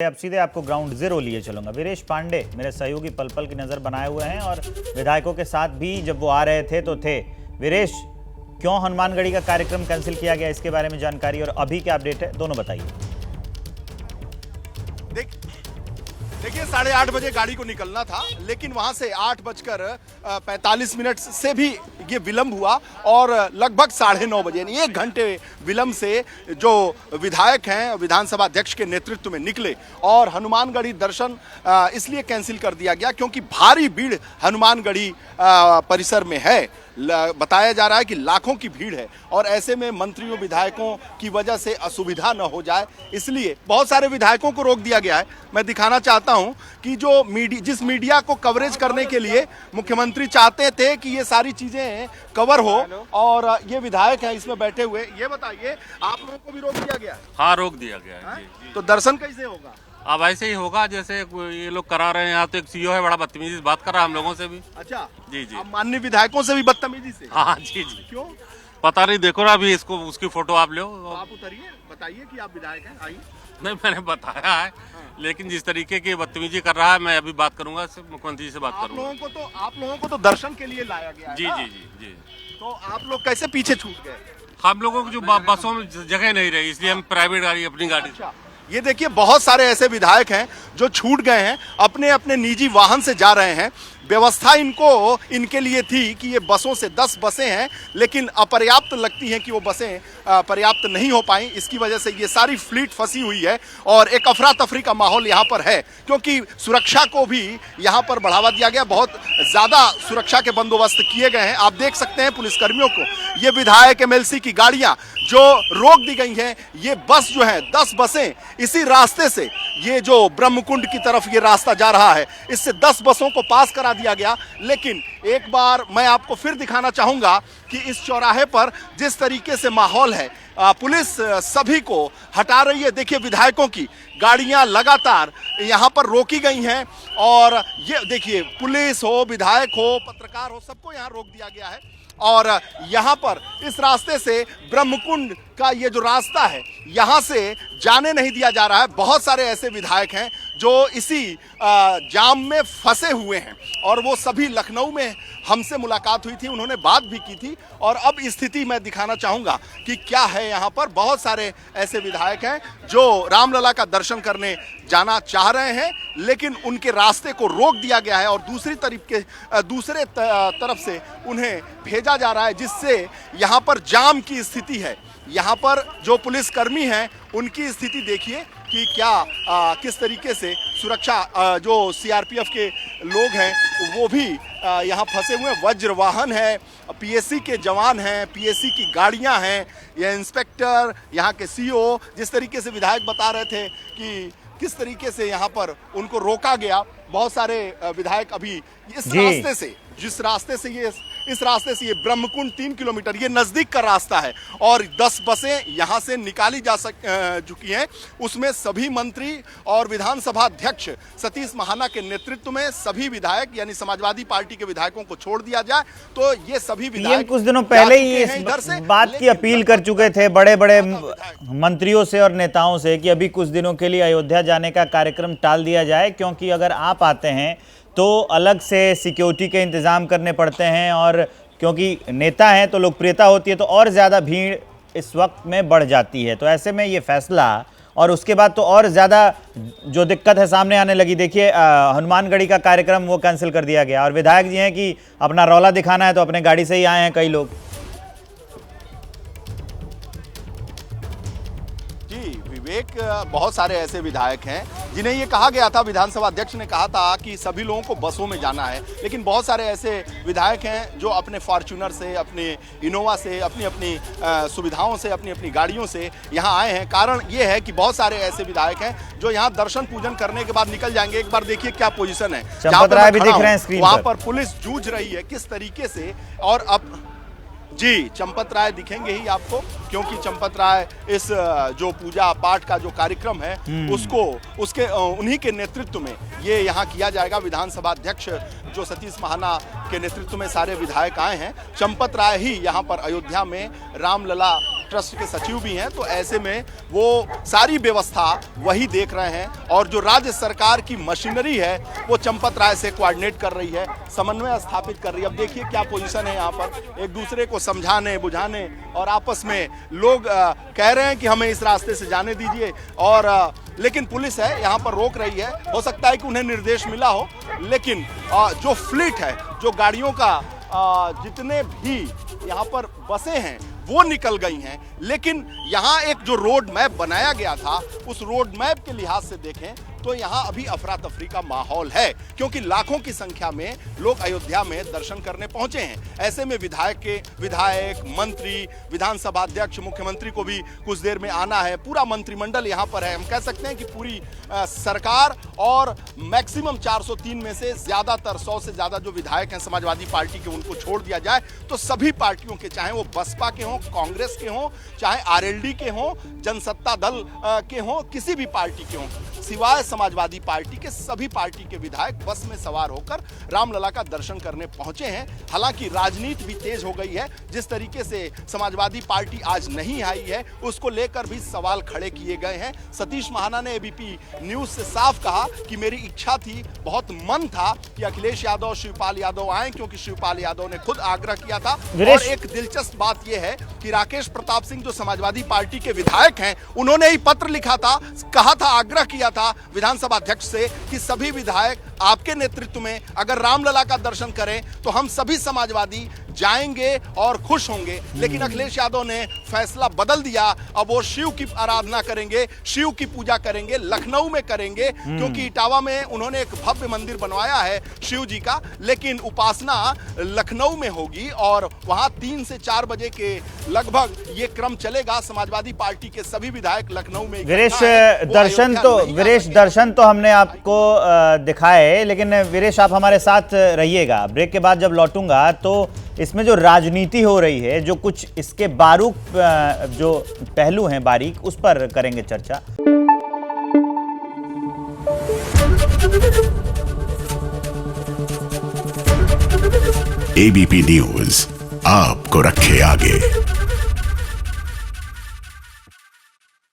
अब सीधे आपको ग्राउंड जीरो लिए चलूंगा। वीरेश पांडे मेरे सहयोगी पल पल की नजर बनाए हुए हैं और विधायकों के साथ भी जब वो आ रहे थे तो थे। वीरेश, क्यों हनुमानगढ़ी का कार्यक्रम कैंसिल किया गया, इसके बारे में जानकारी और अभी क्या अपडेट है, दोनों बताइए। देखिए 8:30 बजे गाड़ी को निकलना था, लेकिन वहां से 8:45 से भी ये विलंब हुआ और लगभग 9:30 बजे यानी 1 घंटे विलंब से जो विधायक हैं विधानसभा अध्यक्ष के नेतृत्व में निकले और हनुमानगढ़ी दर्शन इसलिए कैंसिल कर दिया गया क्योंकि भारी भीड़ हनुमानगढ़ी परिसर में है। बताया जा रहा है कि लाखों की भीड़ है और ऐसे में मंत्रियों विधायकों की वजह से असुविधा न हो जाए, इसलिए बहुत सारे विधायकों को रोक दिया गया है। मैं दिखाना चाहता हूं कि जो जिस मीडिया को कवरेज करने के लिए मुख्यमंत्री चाहते थे कि ये सारी चीजें कवर हो और ये विधायक हैं इसमें बैठे हुए, ये बताइए आप लोगों को भी रोक दिया गया है? हाँ, रोक दिया गया है। जी। तो दर्शन कैसे होगा? अब ऐसे ही होगा जैसे ये लोग करा रहे हैं। यहाँ तो एक सीईओ है, बड़ा बदतमीजी से बात कर रहा है हम लोगों से भी। अच्छा जी जी। आप माननीय विधायकों से भी बदतमीजी से? हाँ जी जी। क्यों? पता नहीं, देखो ना अभी इसको, उसकी फोटो आप लो। आप उतरिए, बताइए कि आप विधायक हैं, आइए। नहीं, मैंने बताया है, लेकिन जिस तरीके की बदतमीजी कर रहा है, मैं अभी बात करूंगा, मुख्यमंत्री से बात करूंगा। आप लोगों को तो दर्शन के लिए लाया गया है। जी जी जी जी। तो आप लोग कैसे पीछे छूट गए? हम लोगों को जो बसों में जगह नहीं रही, इसलिए हम प्राइवेट गाड़ी, अपनी गाड़ी। अच्छा, ये देखिए बहुत सारे ऐसे विधायक हैं जो छूट गए हैं, अपने अपने निजी वाहन से जा रहे हैं। व्यवस्था इनके लिए थी कि ये बसों से 10 बसें हैं, लेकिन अपर्याप्त लगती हैं कि वो बसें पर्याप्त नहीं हो पाई। इसकी वजह से ये सारी फ्लीट फंसी हुई है और एक अफरा तफरी का माहौल यहाँ पर है क्योंकि सुरक्षा को भी यहाँ पर बढ़ावा दिया गया। बहुत ज़्यादा सुरक्षा के बंदोबस्त किए गए हैं। आप देख सकते हैं पुलिसकर्मियों को। ये विधायक एमएलसी की गाड़ियाँ जो रोक दी गई हैं, ये बस जो है 10 बसें इसी रास्ते से, ये जो ब्रह्मकुंड की तरफ ये रास्ता जा रहा है, इससे 10 बसों को पास करा दिया गया। लेकिन एक बार मैं आपको फिर दिखाना चाहूंगा कि इस चौराहे पर जिस तरीके से माहौल है, पुलिस सभी को हटा रही है। देखिए विधायकों की गाड़ियां लगातार यहां पर रोकी गई हैं और ये देखिए पुलिस हो, विधायक हो, पत्रकार हो, सबको यहां रोक दिया गया है। और यहाँ पर इस रास्ते से ब्रह्मकुंड का ये जो रास्ता है, यहाँ से जाने नहीं दिया जा रहा है। बहुत सारे ऐसे विधायक हैं जो इसी जाम में फंसे हुए हैं और वो सभी लखनऊ में हमसे मुलाकात हुई थी, उन्होंने बात भी की थी। और अब स्थिति मैं दिखाना चाहूँगा कि क्या है यहाँ पर। बहुत सारे ऐसे विधायक हैं जो रामलला का दर्शन करने जाना चाह रहे हैं, लेकिन उनके रास्ते को रोक दिया गया है और दूसरे तरफ से उन्हें भेजा जा रहा है, जिससे यहाँ पर जाम की स्थिति है। यहाँ पर जो पुलिसकर्मी हैं उनकी स्थिति देखिए कि क्या किस तरीके से सुरक्षा, जो सीआरपीएफ के लोग हैं वो भी यहाँ फंसे हुए हैं। वज्र वाहन है, पीएससी के जवान हैं, पीएससी की गाड़ियाँ हैं, यह इंस्पेक्टर, यहाँ के सीईओ, जिस तरीके से विधायक बता रहे थे कि किस तरीके से यहाँ पर उनको रोका गया। बहुत सारे विधायक अभी इस रास्ते से, इस रास्ते से ये ब्रह्मकुंड 3 किलोमीटर ये नजदीक का रास्ता है और 10 बसें यहाँ से निकाली जा चुकी हैं। उसमें सभी मंत्री और विधानसभा अध्यक्ष सतीश महाना के नेतृत्व में सभी विधायक यानी समाजवादी पार्टी के विधायकों को छोड़ दिया जाए। तो ये सभी विधायक कुछ दिनों पहले ही इस बात की अपील कर चुके थे बड़े बड़े मंत्रियों से और नेताओं से कि अभी कुछ दिनों के लिए अयोध्या जाने का कार्यक्रम टाल दिया जाए, क्योंकि अगर आप आते हैं तो अलग से सिक्योरिटी के इंतज़ाम करने पड़ते हैं और क्योंकि नेता हैं तो लोकप्रियता होती है तो और ज़्यादा भीड़ इस वक्त में बढ़ जाती है। तो ऐसे में ये फैसला और उसके बाद तो और ज़्यादा जो दिक्कत है सामने आने लगी। देखिए हनुमानगढ़ी का कार्यक्रम वो कैंसिल कर दिया गया और विधायक जी हैं कि अपना रौला दिखाना है तो अपने गाड़ी से ही आए हैं कई लोग। बहुत सारे ऐसे विधायक हैं जिन्हें ये कहा गया था, विधानसभा अध्यक्ष ने कहा था कि सभी लोगों को बसों में जाना है, लेकिन बहुत सारे ऐसे विधायक हैं जो अपने फॉर्च्यूनर से, अपने इनोवा से, अपनी अपनी सुविधाओं से, अपनी अपनी गाड़ियों से यहाँ आए हैं। कारण ये है कि बहुत सारे ऐसे विधायक हैं जो यहाँ दर्शन पूजन करने के बाद निकल जाएंगे। एक बार देखिए क्या पोजीशन है, चंपत राय भी दिख रहे हैं स्क्रीन वहाँ पर पुलिस जूझ रही है किस तरीके से। और अब जी चंपत राय दिखेंगे ही आपको, क्योंकि चंपत राय इस जो पूजा पाठ का जो कार्यक्रम है उसके उन्हीं के नेतृत्व में ये यहाँ किया जाएगा। विधानसभा अध्यक्ष जो सतीश महाना के नेतृत्व में सारे विधायक आए हैं। चंपत राय ही यहाँ पर अयोध्या में रामलला ट्रस्ट के सचिव भी हैं, तो ऐसे में वो सारी व्यवस्था वही देख रहे हैं और जो राज्य सरकार की मशीनरी है वो चंपत राय से कोऑर्डिनेट कर रही है, समन्वय स्थापित कर रही है। अब देखिए क्या पोजीशन है यहाँ पर, एक दूसरे को समझाने बुझाने और आपस में लोग कह रहे हैं कि हमें इस रास्ते से जाने दीजिए और लेकिन पुलिस है यहाँ पर रोक रही है। हो सकता है कि उन्हें निर्देश मिला हो, लेकिन जो फ्लीट है, जो गाड़ियों का जितने भी यहाँ पर बसें हैं वो निकल गई हैं, लेकिन यहाँ एक जो रोड मैप बनाया गया था उस रोड मैप के लिहाज से देखें तो यहाँ अभी अफरा तफरी का माहौल है, क्योंकि लाखों की संख्या में लोग अयोध्या में दर्शन करने पहुंचे हैं। ऐसे में विधायक, मंत्री, विधानसभा अध्यक्ष, मुख्यमंत्री को भी कुछ देर में आना है, पूरा मंत्रिमंडल यहाँ पर है। हम कह सकते हैं कि पूरी सरकार और मैक्सिमम 403 में से ज्यादातर 100 से ज्यादा जो विधायक हैं समाजवादी पार्टी के, उनको छोड़ दिया जाए तो सभी पार्टियों के, चाहे वो बसपा के हों, कांग्रेस के हों, चाहे आरएलडी के हों, जनसत्ता दल के हों, किसी भी पार्टी के हों, सिवाय समाजवादी पार्टी के सभी पार्टी के विधायक बस में सवार होकर रामलला का दर्शन करने पहुंचे हैं। हालांकि राजनीति भी तेज हो गई है, जिस तरीके से समाजवादी पार्टी आज नहीं आई है उसको लेकर भी सवाल खड़े किए गए हैं। सतीश महाना ने एबीपी न्यूज से साफ कहा कि मेरी इच्छा थी, बहुत मन था कि अखिलेश यादव, शिवपाल यादव आए, क्योंकि शिवपाल यादव ने खुद आग्रह किया था। और एक दिलचस्प बात यह है कि राकेश प्रताप सिंह जो समाजवादी पार्टी के विधायक हैं, उन्होंने ही पत्र लिखा था, कहा था, आग्रह किया था विधानसभा अध्यक्ष से कि सभी विधायक आपके नेतृत्व में अगर रामलला का दर्शन करें तो हम सभी समाजवादी जाएंगे और खुश होंगे। लेकिन अखिलेश यादव ने फैसला बदल दिया, अब वो शिव की आराधना करेंगे, शिव की पूजा करेंगे, लखनऊ में करेंगे, क्योंकि इटावा में उन्होंने एक भव्य मंदिर बनवाया है शिव जी का, लेकिन उपासना लखनऊ में होगी और वहां 3 से 4 बजे के लगभग ये क्रम चलेगा। समाजवादी पार्टी के सभी विधायक लखनऊ में। वीरेश, दर्शन तो हमने आपको दिखाए, लेकिन वीरेश आप हमारे साथ रहिएगा। ब्रेक के बाद जब लौटूंगा तो इसमें जो राजनीति हो रही है, जो कुछ इसके बारीक जो पहलू हैं बारीक, उस पर करेंगे चर्चा। एबीपी न्यूज आपको रखे आगे।